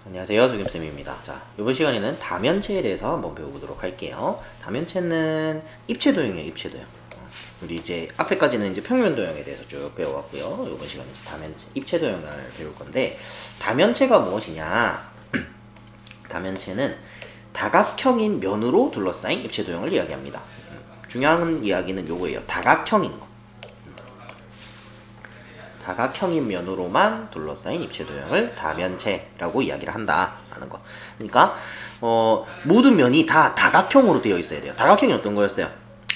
안녕하세요, 조김쌤입니다. 자, 이번 시간에는 다면체에 대해서 한번 배워보도록 할게요. 다면체는 입체도형이에요, 입체도형. 우리 이제 앞에까지는 이제 평면도형에 대해서 쭉 배워왔고요. 이번 시간에 다면체, 입체도형을 배울 건데, 다면체가 무엇이냐? 다면체는 다각형인 면으로 둘러싸인 입체도형을 이야기합니다. 중요한 이야기는 요거예요. 다각형인 거. 다각형인 면으로만 둘러싸인 입체도형을 다면체라고 이야기를 한다 하는 거. 그러니까 모든 면이 다 다각형으로 되어 있어야 돼요. 다각형이 어떤 거였어요?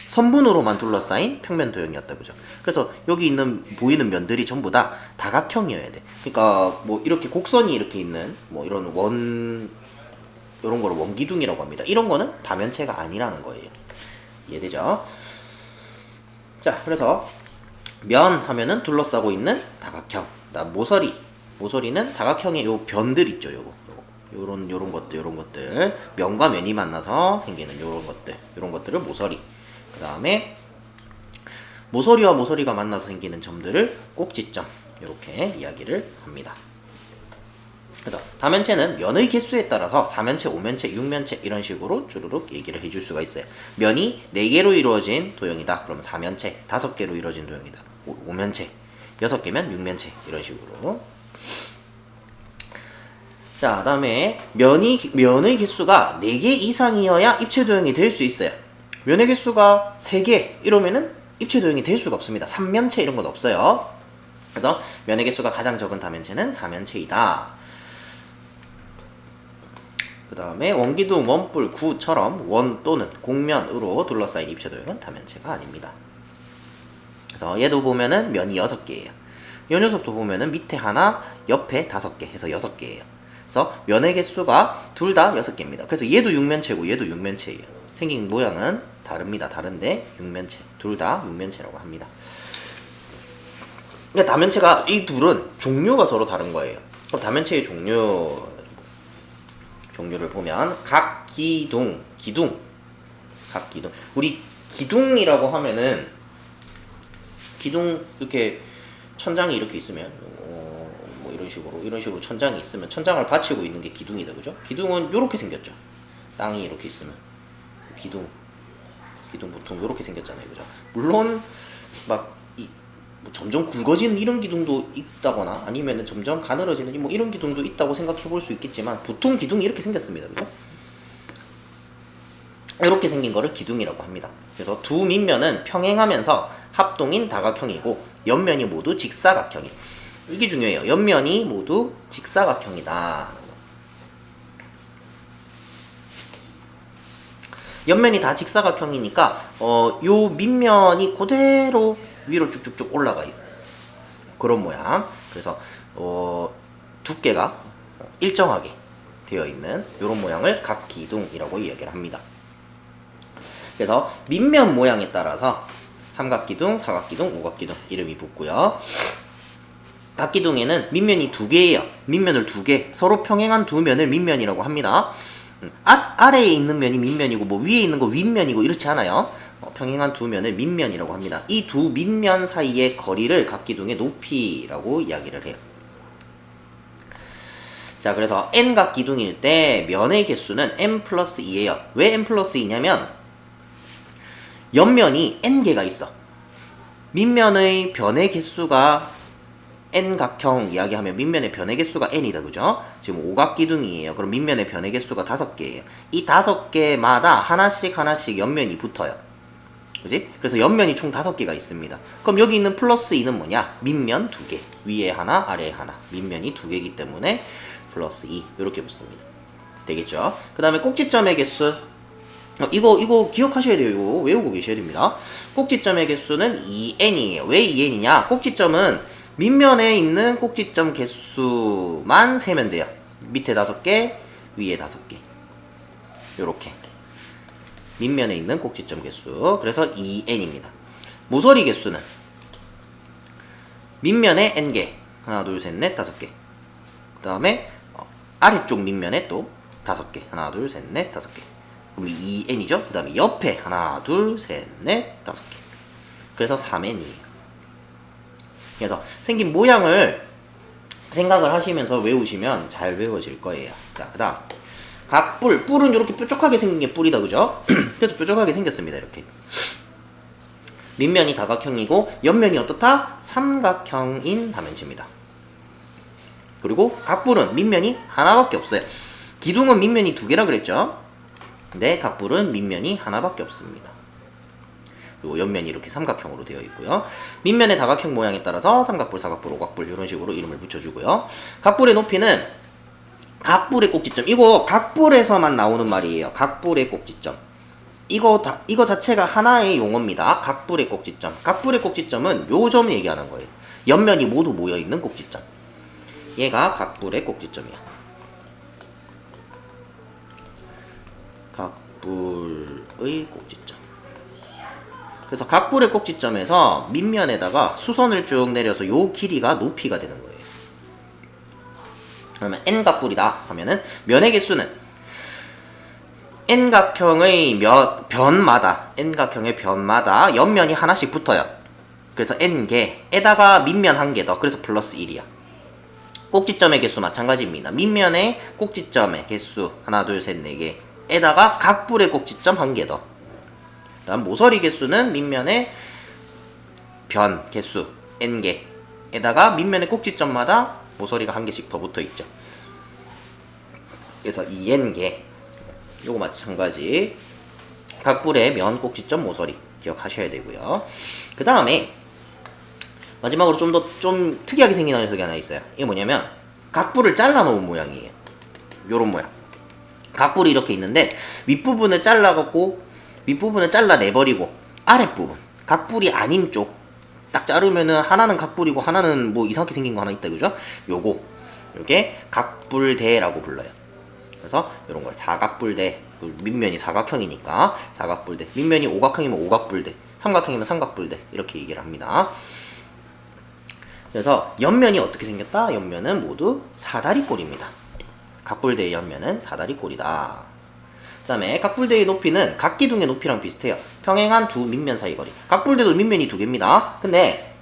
선분으로만 둘러싸인 평면도형이었다, 그죠? 그래서 여기 있는 보이는 면들이 전부 다 다각형이어야 돼. 그러니까 뭐 이렇게 곡선이 이렇게 있는 뭐 이런 이런 거를 원기둥이라고 합니다. 이런 거는 다면체가 아니라는 거예요. 이해되죠? 자, 그래서 면 하면은 둘러싸고 있는 다각형. 그다음 모서리는 다각형의 요 변들 있죠, 요런 것들. 면과 면이 만나서 생기는 요런 것들을 모서리. 그다음에 모서리와 모서리가 만나서 생기는 점들을 꼭지점. 이렇게 이야기를 합니다. 그래서 다면체는 면의 개수에 따라서 4면체, 5면체, 6면체 이런 식으로 쭈루룩 얘기를 해줄 수가 있어요. 면이 4개로 이루어진 도형이다. 그러면 4면체, 5개로 이루어진 도형이다. 5면체, 6개면 6면체 이런 식으로. 자, 다음에 면의 개수가 4개 이상이어야 입체도형이 될 수 있어요. 면의 개수가 3개 이러면은 입체도형이 될 수가 없습니다. 3면체 이런 건 없어요. 그래서 면의 개수가 가장 적은 다면체는 4면체이다. 그 다음에 원기둥, 원뿔, 구처럼 원 또는 곡면으로 둘러싸인 입체도형은 다면체가 아닙니다. 그래서 얘도 보면은 면이 6개예요. 이 녀석도 보면은 밑에 하나, 옆에 5개 해서 6개예요. 그래서 면의 개수가 둘 다 6개입니다. 그래서 얘도 6면체고 얘도 6면체예요. 생긴 모양은 다릅니다. 다른데 6면체, 둘 다 6면체라고 합니다. 그러니까 다면체가 이 둘은 종류가 서로 다른 거예요. 그럼 다면체의 종류를 보면 각기둥. 우리 기둥이라고 하면은 기둥 이렇게 천장이 이렇게 있으면 뭐 이런 식으로 천장이 있으면 천장을 받치고 있는 게 기둥이다, 그죠? 기둥은 이렇게 생겼죠. 땅이 이렇게 있으면 기둥 보통 이렇게 생겼잖아요, 그죠? 물론 막 뭐 점점 굵어지는 이런 기둥도 있다거나 아니면은 점점 가늘어지는 뭐 이런 기둥도 있다고 생각해 볼 수 있겠지만 보통 기둥이 이렇게 생겼습니다, 그죠? 이렇게 생긴 거를 기둥이라고 합니다. 그래서 두 밑면은 평행하면서 합동인 다각형이고 옆면이 모두 직사각형이. 이게 중요해요. 옆면이 모두 직사각형이다. 옆면이 다 직사각형이니까 요 밑면이 그대로 위로 쭉쭉쭉 올라가 있어요. 그런 모양. 그래서 두께가 일정하게 되어 있는 이런 모양을 각기둥이라고 이야기를 합니다. 그래서 밑면 모양에 따라서 삼각기둥, 사각기둥, 오각기둥 이름이 붙고요. 각기둥에는 밑면이 2개예요. 밑면을 2개, 서로 평행한 두 면을 밑면이라고 합니다. 아래에 있는 면이 밑면이고 뭐 위에 있는 거 윗면이고 이렇지 않아요. 평행한 두 면을 밑면이라고 합니다. 이 두 밑면 사이의 거리를 각기둥의 높이라고 이야기를 해요. 자, 그래서 n각기둥일 때 면의 개수는 n 플러스 2예요. 왜 n 플러스 2냐면 옆면이 n개가 있어. 밑면의 변의 개수가 n각형 이야기하면 밑면의 변의 개수가 n이다, 그죠? 지금 오각기둥이에요. 그럼 밑면의 변의 개수가 5개예요. 이 5개마다 하나씩 옆면이 붙어요. 그지? 그래서 옆면이 총 5개가 있습니다. 그럼 여기 있는 플러스 2는 뭐냐? 밑면 2개. 위에 하나, 아래에 하나. 밑면이 2개이기 때문에 플러스 2. 이렇게 붙습니다. 되겠죠? 그 다음에 꼭지점의 개수. 이거 기억하셔야 돼요. 이거 외우고 계셔야 됩니다. 꼭지점의 개수는 2n이에요. 왜 2n이냐? 꼭지점은 밑면에 있는 꼭지점 개수만 세면 돼요. 밑에 5개, 위에 5개. 요렇게. 밑면에 있는 꼭지점 개수. 그래서 2n입니다. 모서리 개수는 밑면에 n개. 하나, 둘, 셋, 넷, 5개. 그 다음에 아래쪽 밑면에 또 5개. 하나, 둘, 셋, 넷, 5개. 그럼 2n이죠. 그 다음에 옆에 하나, 둘, 셋, 넷, 5개. 그래서 3n이에요. 그래서 생긴 모양을 생각을 하시면서 외우시면 잘 외워질 거예요. 자, 그 다음 각뿔. 뿔은 이렇게 뾰족하게 생긴 게 뿔이다, 그죠? 그래서 뾰족하게 생겼습니다. 이렇게 밑면이 다각형이고 옆면이 어떻다? 삼각형인 다면체입니다. 그리고 각뿔은 밑면이 하나밖에 없어요. 기둥은 밑면이 두 개라 그랬죠? 근데 각뿔은 밑면이 하나밖에 없습니다. 그리고 옆면이 이렇게 삼각형으로 되어 있고요. 밑면의 다각형 모양에 따라서 삼각뿔, 사각뿔, 오각뿔 이런 식으로 이름을 붙여주고요. 각뿔의 높이는 각뿔의 꼭지점. 이거 각뿔에서만 나오는 말이에요. 각뿔의 꼭지점. 이거 자체가 하나의 용어입니다. 각뿔의 꼭지점. 각뿔의 꼭지점은 요 점 얘기하는 거예요. 옆면이 모두 모여있는 꼭지점. 얘가 각뿔의 꼭지점이야. 각뿔의 꼭지점. 그래서 각뿔의 꼭지점에서 밑면에다가 수선을 쭉 내려서 요 길이가 높이가 되는 거예요. 그러면 n각뿔이다 하면은 면의 개수는 n각형의 변마다 옆면이 하나씩 붙어요. 그래서 n개에다가 밑면 한 개 더. 그래서 플러스 1이야. 꼭지점의 개수 마찬가지입니다. 밑면의 꼭지점의 개수 하나, 둘, 셋, 네 개에다가 각뿔의 꼭지점 한 개 더. 다음 모서리 개수는 밑면의 변 개수 n개에다가 밑면의 꼭지점마다 모서리가 한 개씩 더 붙어 있죠. 그래서 2n개. 요거 마찬가지. 각뿔의 면, 꼭지점, 모서리 기억하셔야 되고요. 그 다음에 마지막으로 좀 특이하게 생긴 녀석이 하나 있어요. 이게 뭐냐면 각뿔을 잘라 놓은 모양이에요. 요런 모양. 각뿔이 이렇게 있는데 윗부분을 잘라내버리고 아랫부분 각뿔이 아닌 쪽 딱 자르면은 하나는 각뿔이고 하나는 뭐 이상하게 생긴 거 하나 있다, 그죠? 요거 이렇게 각뿔대라고 불러요. 그래서 이런 걸 사각뿔대. 밑면이 사각형이니까 사각뿔대. 밑면이 오각형이면 오각뿔대. 삼각형이면 삼각뿔대. 이렇게 얘기를 합니다. 그래서 옆면이 어떻게 생겼다? 옆면은 모두 사다리꼴입니다. 각뿔대의 옆면은 사다리꼴이다. 그 다음에 각뿔대의 높이는 각기둥의 높이랑 비슷해요. 평행한 두 밑면 사이 거리. 각뿔대도 밑면이 두 개입니다. 근데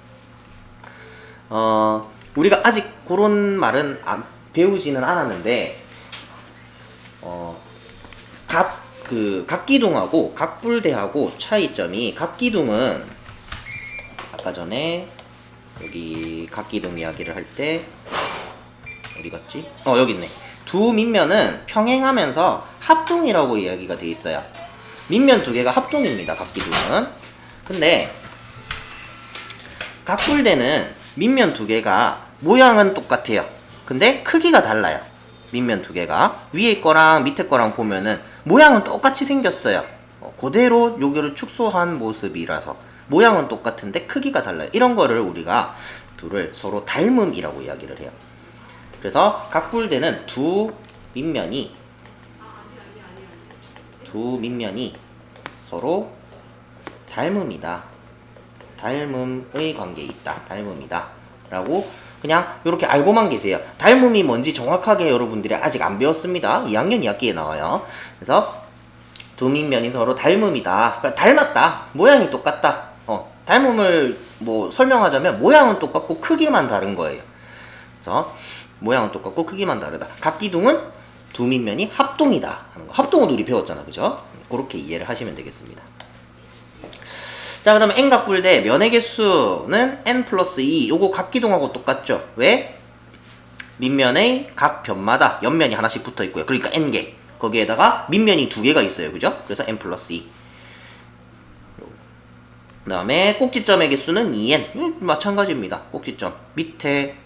우리가 아직 그런 말은 배우지는 않았는데 각기둥하고 각뿔대하고 차이점이, 각기둥은 아까 전에 여기 각기둥 이야기를 할 때 어디 갔지? 여기 있네. 두 밑면은 평행하면서 합동이라고 이야기가 돼 있어요. 밑면 두 개가 합동입니다. 각기둥은. 근데 각뿔대는 밑면 두 개가 모양은 똑같아요. 근데 크기가 달라요. 밑면 두 개가 위에 거랑 밑에 거랑 보면은 모양은 똑같이 생겼어요. 그대로 요기를 축소한 모습이라서 모양은 똑같은데 크기가 달라요. 이런 거를 우리가 둘을 서로 닮음이라고 이야기를 해요. 그래서 각뿔대는 두 밑면이 서로 닮음이다. 닮음의 관계에 있다. 닮음이다. 라고 그냥 이렇게 알고만 계세요. 닮음이 뭔지 정확하게 여러분들이 아직 안 배웠습니다. 2학년 2학기에 나와요. 그래서 두 밑면이 서로 닮음이다. 그러니까 닮았다. 모양이 똑같다. 닮음을 뭐 설명하자면 모양은 똑같고 크기만 다른 거예요. 그래서 모양은 똑같고 크기만 다르다. 각기둥은 두 밑면이 합동이다 하는 거. 합동은 우리 배웠잖아, 그죠? 그렇게 이해를 하시면 되겠습니다. 자, 그 다음에 n각뿔대 면의 개수는 n 플러스 2. 요거 각기둥하고 똑같죠? 왜? 밑면의 각 변마다 옆면이 하나씩 붙어 있고요. 그러니까 n개. 거기에다가 밑면이 두 개가 있어요. 그죠? 그래서 n 플러스 2. 그 다음에 꼭지점의 개수는 2n. 마찬가지입니다. 꼭지점. 밑에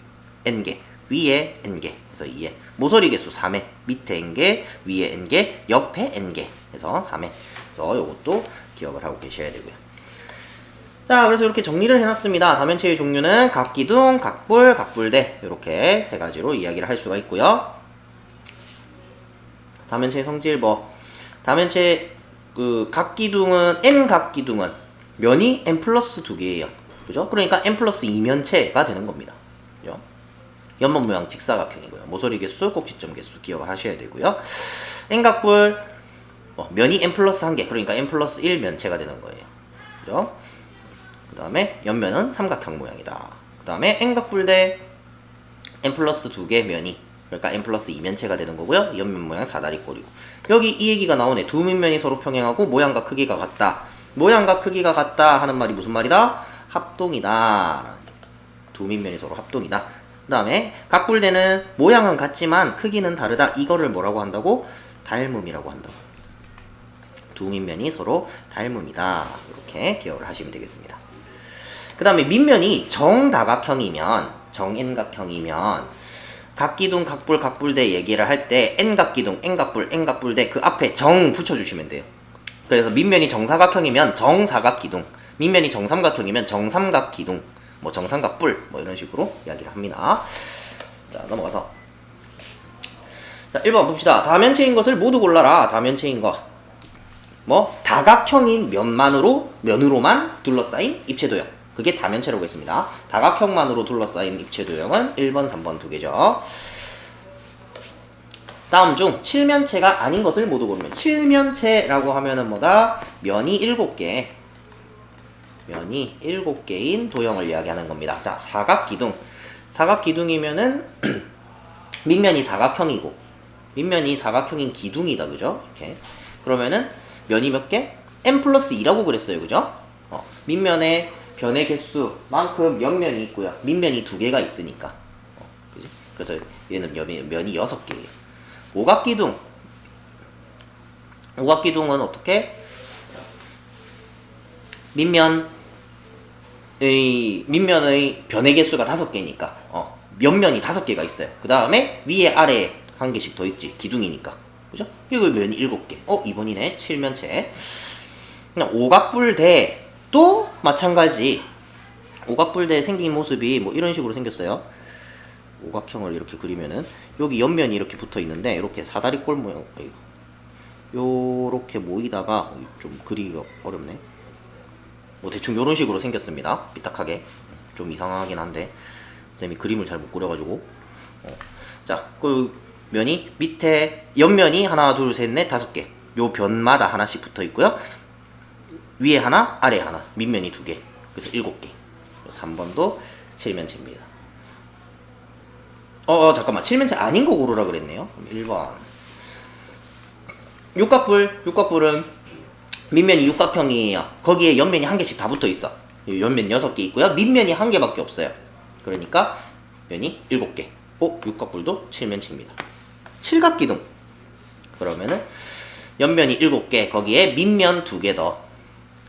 n개. 위에 n개. 그래서 2n. 모서리 개수 3회. 밑에 n개. 위에 n개. 옆에 n개. 그래서 3회. 그래서 요것도 기억을 하고 계셔야 되고요. 자, 그래서 이렇게 정리를 해놨습니다. 다면체의 종류는 각기둥, 각뿔, 각뿔대 이렇게 세 가지로 이야기를 할 수가 있고요. 다면체의 성질 다면체 각기둥은 n각기둥은 면이 n 플러스 2개예요. 그죠? 그러니까 n 플러스 2면체가 되는 겁니다. 그죠? 옆면 모양 직사각형이고요. 모서리 개수, 꼭지점 개수 기억을 하셔야 되고요. n각뿔 면이 n 플러스 1개, 그러니까 n 플러스 1면체가 되는 거예요. 그죠? 그 다음에 옆면은 삼각형 모양이다. 그 다음에 n각뿔대 n 플러스 2개 면이, 그러니까 n 플러스 2면체가 되는 거고요. 옆면 모양 사다리꼴이고. 여기 이 얘기가 나오네. 두 밑면이 서로 평행하고 모양과 크기가 같다. 모양과 크기가 같다 하는 말이 무슨 말이다? 합동이다. 두 밑면이 서로 합동이다. 그 다음에 각불대는 모양은 같지만 크기는 다르다. 이거를 뭐라고 한다고? 닮음이라고 한다고. 두 밑면이 서로 닮음이다. 이렇게 기억을 하시면 되겠습니다. 그 다음에 밑면이 정다각형이면, 정N각형이면 각기둥, 각불, 각불대 얘기를 할 때 N각기둥, N각불, N각불대 그 앞에 정 붙여주시면 돼요. 그래서 밑면이 정사각형이면 정사각기둥, 밑면이 정삼각형이면 정삼각기둥, 뭐 정삼각불, 뭐 이런 식으로 이야기를 합니다. 자, 넘어가서 자, 1번 봅시다. 다면체인 것을 모두 골라라. 다면체인 거. 뭐 다각형인 면으로만 둘러싸인 입체도형. 그게 다면체라고 했습니다. 다각형만으로 둘러싸인 입체도형은 1번, 3번 두 개죠. 다음 중 칠면체가 아닌 것을 모두 고르면, 칠면체라고 하면은 뭐다? 면이 7개. 면이 7개인 도형을 이야기하는 겁니다. 자, 사각기둥. 사각기둥이면은 밑면이 사각형이고 밑면이 사각형인 기둥이다. 그죠? 이렇게. 그러면은 면이 몇 개? n 플러스 2라고 그랬어요. 그죠? 밑면에 변의 개수만큼 옆면이 있고요. 밑면이 2개가 있으니까. 그지? 그래서 얘는 면이 6개예요. 오각기둥. 오각기둥은 어떻게? 밑면의 변의 개수가 5개니까. 옆면이 5개가 있어요. 그 다음에 위에 아래에 한 개씩 더 있지. 기둥이니까. 그죠? 이거 면이 7개. 2번이네. 칠면체. 그냥 오각불대도 마찬가지. 오각불대 생긴 모습이 뭐 이런 식으로 생겼어요. 오각형을 이렇게 그리면은 여기 옆면이 이렇게 붙어 있는데 이렇게 사다리꼴 모양, 요렇게 모이다가 좀 그리기가 어렵네. 뭐 대충 요런 식으로 생겼습니다. 삐딱하게. 좀 이상하긴 한데 쌤이 그림을 잘 못 그려가지고. 자, 그 면이 밑에 옆면이 하나, 둘, 셋, 넷, 5개. 요 변마다 하나씩 붙어 있고요. 위에 하나, 아래 하나. 밑면이 2개. 그래서 7개. 3번도 칠면체입니다. 잠깐만. 칠면체 아닌 거 고르라 그랬네요. 1번. 육각불은 밑면이 육각형이에요. 거기에 옆면이 한 개씩 다 붙어 있어. 옆면 6개 있고요. 밑면이 한 개밖에 없어요. 그러니까 면이 7개. 육각불도 칠면체입니다. 칠각기둥. 그러면은 옆면이 7개. 거기에 밑면 2개 더.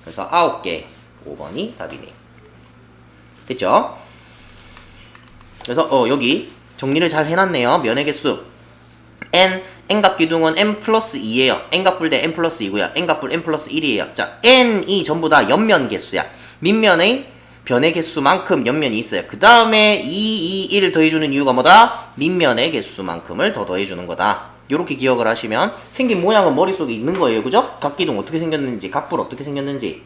그래서 9개. 5번이 답이네요. 됐죠? 그래서 여기 정리를 잘 해놨네요. 면의 개수 n각기둥은 n 플러스 2예요. n각불 대 n 플러스 2고요. n각불 n 플러스 1이에요. 자, n이 전부 다 옆면 개수야. 밑면의 변의 개수만큼 옆면이 있어요. 그 다음에 2, 1 더해주는 이유가 뭐다? 밑면의 개수만큼을 더 더해주는 거다. 요렇게 기억을 하시면 생긴 모양은 머릿속에 있는 거예요. 그죠? 각기둥 어떻게 생겼는지, 각불 어떻게 생겼는지,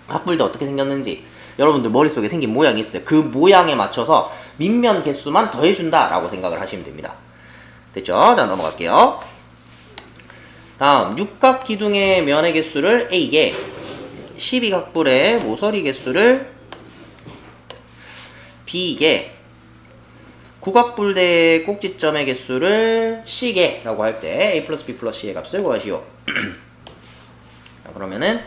각불도 어떻게 생겼는지 여러분들 머릿속에 생긴 모양이 있어요. 그 모양에 맞춰서 밑면 개수만 더해준다 라고 생각을 하시면 됩니다. 됐죠? 자, 넘어갈게요. 다음 육각기둥의 면의 개수를 A개, 12각불의 모서리 개수를 B개, 구각불대의 꼭지점의 개수를 C개라고 할 때 A 플러스 B 플러스 C의 값을 구하시오. 자, 그러면은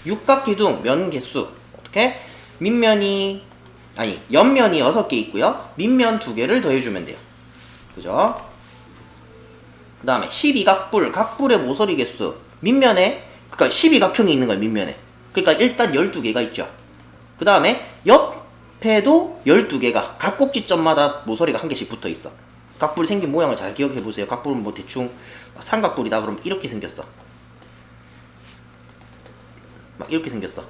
육각기둥 면 개수 어떻게? 옆면이 6개 있고요. 밑면 2개를 더해주면 돼요. 그죠? 그 다음에 12각불, 각불의 모서리 개수 밑면에, 그러니까 12각형이 있는 거예요. 밑면에. 그러니까 일단 12개가 있죠. 그 다음에 옆에도 12개가 각 꼭지점마다 모서리가 한 개씩 붙어 있어. 각불 생긴 모양을 잘 기억해 보세요. 각불은 뭐 대충 삼각불이다 그러면 이렇게 생겼어. 막 이렇게 생겼어.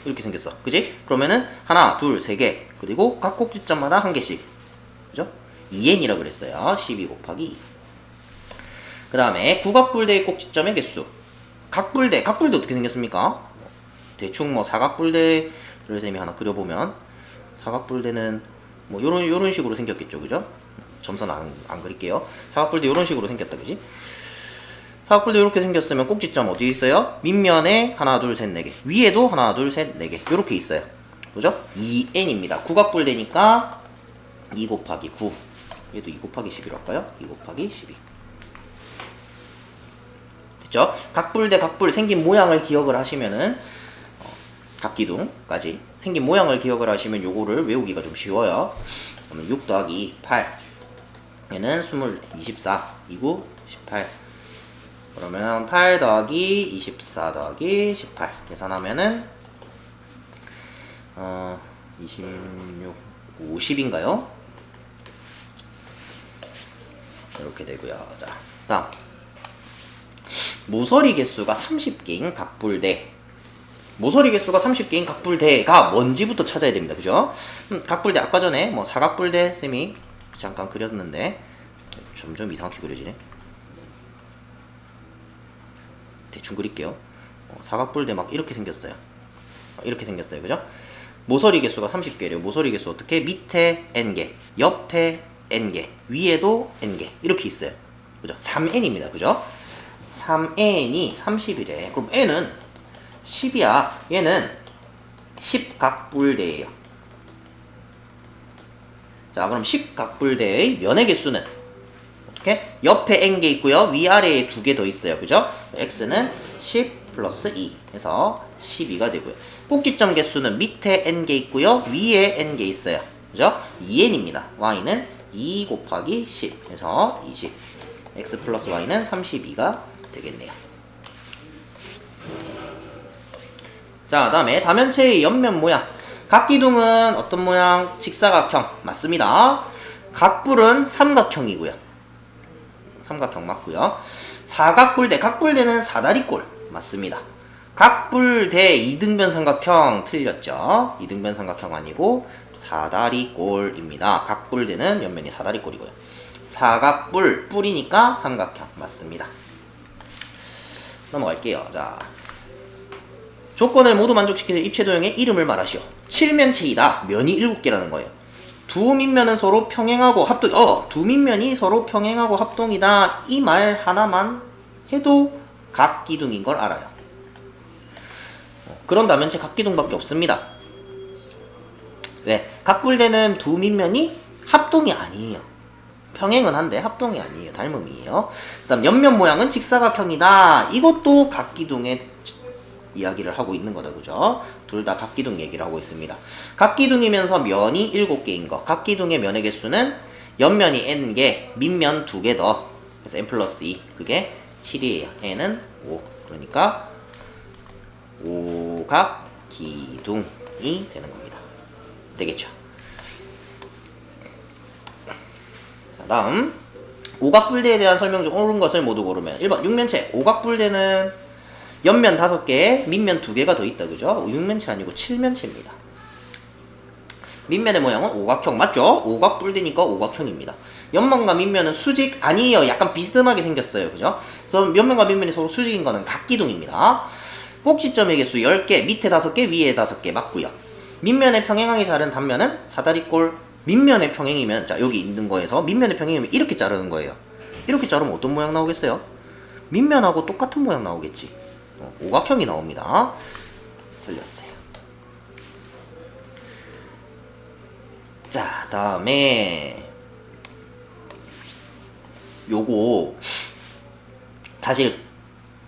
이렇게 생겼어. 그지? 그러면은 하나, 둘, 세 개. 그리고 각 꼭지점마다 한 개씩. 그죠? 2n이라고 그랬어요. 12 곱하기 2. 그 다음에 구각불대의 꼭지점의 개수. 각불도 어떻게 생겼습니까? 대충 뭐 사각불대를 쌤이 하나 그려보면 사각불대는 뭐 요런 식으로 생겼겠죠. 그죠? 점선 안 그릴게요. 사각불대 요런 식으로 생겼다. 그지? 사각불도 이렇게 생겼으면 꼭지점 어디 있어요? 밑면에 하나, 둘, 셋, 4개. 위에도 하나, 둘, 셋, 4개. 이렇게 있어요. 그죠? 2n입니다. 구각불대니까 2 곱하기 9. 얘도 2 곱하기 11로 할까요? 2 곱하기 12. 됐죠? 각불 대 각불 생긴 모양을 기억을 하시면은 각기둥까지 생긴 모양을 기억을 하시면 요거를 외우기가 좀 쉬워요. 그러면 6 더하기 2, 8. 얘는 24, 29, 18. 그러면 8 더하기 24 더하기 18 계산하면은 26, 50인가요? 이렇게 되고요. 자, 다음 모서리 개수가 30개인 각불대. 모서리 개수가 30개인 각불대가 뭔지부터 찾아야 됩니다. 그죠? 각불대 아까 전에 뭐 사각불대 쌤이 잠깐 그렸는데 점점 이상하게 그려지네. 대충 그릴게요. 사각불대 막 이렇게 생겼어요. 이렇게 생겼어요. 그죠? 모서리 개수가 30개래요. 모서리 개수 어떻게? 밑에 n개, 옆에 n개, 위에도 n개 이렇게 있어요. 그죠? 3n입니다. 그죠? 3n이 30이래. 그럼 n은 10이야. 얘는 10각불대예요. 자, 그럼 10각불대의 면의 개수는 어떻게? 옆에 n개 있고요. 위아래에 2개 더 있어요. 그죠? x는 10 플러스 2 해서 12가 되고요. 꼭지점 개수는 밑에 n개 있고요. 위에 n개 있어요. 그죠? 2n입니다. y는 2 곱하기 10 해서 20. x 플러스 y는 32가 되겠네요. 자, 다음에 다면체의 옆면 모양. 각기둥은 어떤 모양? 직사각형. 맞습니다. 각불은 삼각형이고요. 삼각형 맞고요. 사각불대. 각불대는 사다리꼴. 맞습니다. 각불대 이등변 삼각형 틀렸죠. 이등변 삼각형 아니고 사다리꼴입니다. 각불대는 옆면이 사다리꼴이고요. 사각불, 뿔이니까 삼각형. 맞습니다. 넘어갈게요. 자, 조건을 모두 만족시키는 입체도형의 이름을 말하시오. 칠면체이다. 면이 7개라는 거예요. 두 밑면은 서로 평행하고 합동, 두 밑면이 서로 평행하고 합동이다. 이 말 하나만 해도 각기둥인 걸 알아요. 그런 다면체 각기둥밖에 없습니다. 왜? 각불대는 두 밑면이 합동이 아니에요. 평행은 한데 합동이 아니에요. 닮음이에요. 그 다음 옆면 모양은 직사각형이다. 이것도 각기둥의 이야기를 하고 있는 거다. 그죠? 둘 다 각기둥 얘기를 하고 있습니다. 각기둥이면서 면이 7개인 거. 각기둥의 면의 개수는 옆면이 n개, 밑면 2개 더. 그래서 n 플러스 2. 그게 7이에요. n은 5. 그러니까 5각기둥이 되는 겁니다. 되겠죠? 자, 다음 5각불대에 대한 설명 중 옳은 것을 모두 고르면 1번 육면체. 5각불대는 옆면 5개, 밑면 2개가 더 있다. 그죠? 6면체 아니고 7면체입니다. 밑면의 모양은 오각형 맞죠? 오각불대니까 오각형입니다. 옆면과 밑면은 수직 아니에요. 약간 비스듬하게 생겼어요. 그죠? 그래서 옆면과 밑면이 서로 수직인 거는 각기둥입니다. 꼭지점의 개수 10개, 밑에 5개, 위에 5개 맞고요. 밑면의 평행하게 자른 단면은 사다리꼴. 밑면의 평행이면, 자, 여기 있는 거에서 밑면의 평행이면 이렇게 자르는 거예요. 이렇게 자르면 어떤 모양 나오겠어요? 밑면하고 똑같은 모양 나오겠지. 오각형이 나옵니다. 틀렸어요. 자, 다음에 요거 사실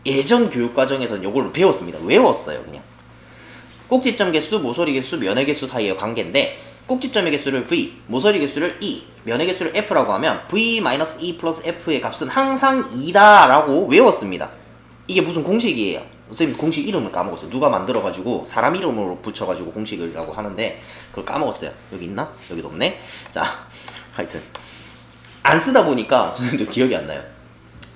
예전 교육과정에서는 요걸로 배웠습니다. 외웠어요. 그냥 꼭지점 개수, 모서리 개수, 면의 개수 사이의 관계인데 꼭지점의 개수를 V, 모서리 개수를 E, 면의 개수를 F라고 하면 V-E 플러스 F의 값은 항상 2다 라고 외웠습니다. 이게 무슨 공식이에요? 선생님 공식 이름을 까먹었어요. 누가 만들어가지고 사람 이름으로 붙여가지고 공식이라고 하는데 그걸 까먹었어요. 여기 있나? 여기도 없네. 자, 하여튼 안 쓰다 보니까 선생님도 기억이 안 나요.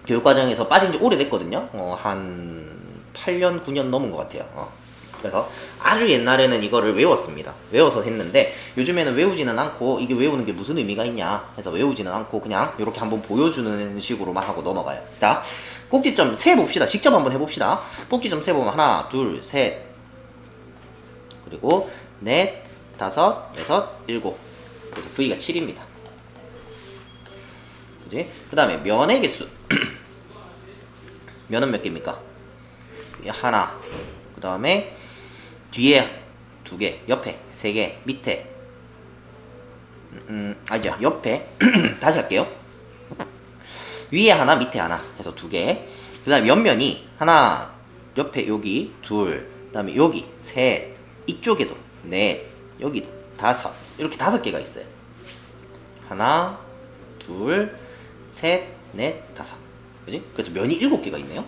교육과정에서 빠진 지 오래됐거든요. 한 8년, 9년 넘은 것 같아요. 그래서 아주 옛날에는 이거를 외웠습니다. 외워서 했는데 요즘에는 외우지는 않고 이게 외우는 게 무슨 의미가 있냐 해서 외우지는 않고 그냥 이렇게 한번 보여주는 식으로만 하고 넘어가요. 자, 꼭지점 세봅시다. 직접 한번 해봅시다. 꼭지점 세보면 하나, 둘, 셋, 그리고 넷, 다섯, 여섯, 일곱. 그래서 V가 7입니다. 그지? 그 다음에 면의 개수. 면은 몇 개입니까? 하나. 그 다음에 뒤에 2개, 옆에 3개, 밑에 아니죠. 옆에 다시 할게요. 위에 하나 밑에 하나 해서 2개. 그 다음에 옆면이 하나 옆에 여기 둘, 그 다음에 여기 셋, 이쪽에도 넷, 여기도 5, 이렇게 5개가 있어요. 하나 둘 셋 넷 5, 그지? 그래서 면이 7개가 있네요.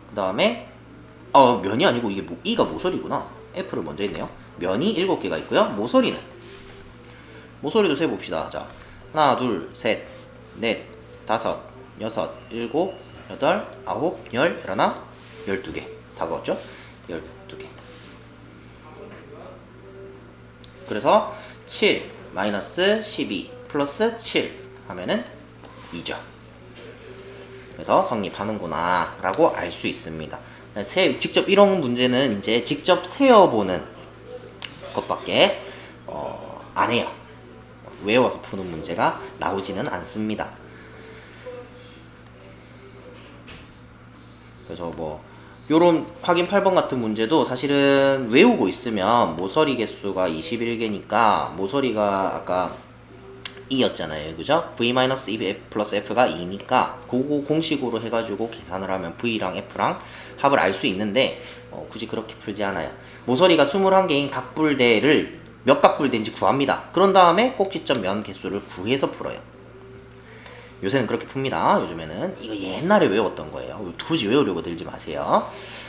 그 다음에 면이 아니고 이게 E가 모서리구나. F를 먼저 했네요. 면이 7개가 있고요. 모서리도 세봅시다. 자, 하나 둘 셋 넷 5 6 7 8 9 10 11 12개 다 그었죠? 12개. 그래서 7 마이너스 12 플러스 7 하면은 2죠. 그래서 성립하는구나 라고 알 수 있습니다. 직접 이런 문제는 이제 직접 세어보는 것밖에 안 해요. 외워서 푸는 문제가 나오지는 않습니다. 그래서 뭐 요런 확인 8번 같은 문제도 사실은 외우고 있으면 모서리 개수가 21개니까 모서리가 아까 2였잖아요. 그죠? v-2 플러스 f가 2니까 그거 공식으로 해가지고 계산을 하면 v랑 f랑 합을 알 수 있는데 굳이 그렇게 풀지 않아요. 모서리가 21개인 각불대를 몇 각불대인지 구합니다. 그런 다음에 꼭지점 면 개수를 구해서 풀어요. 요새는 그렇게 풉니다. 요즘에는 이거 옛날에 외웠던 거예요. 굳이 외우려고 들지 마세요.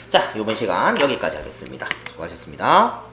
자, 이번 시간 여기까지 하겠습니다. 수고하셨습니다.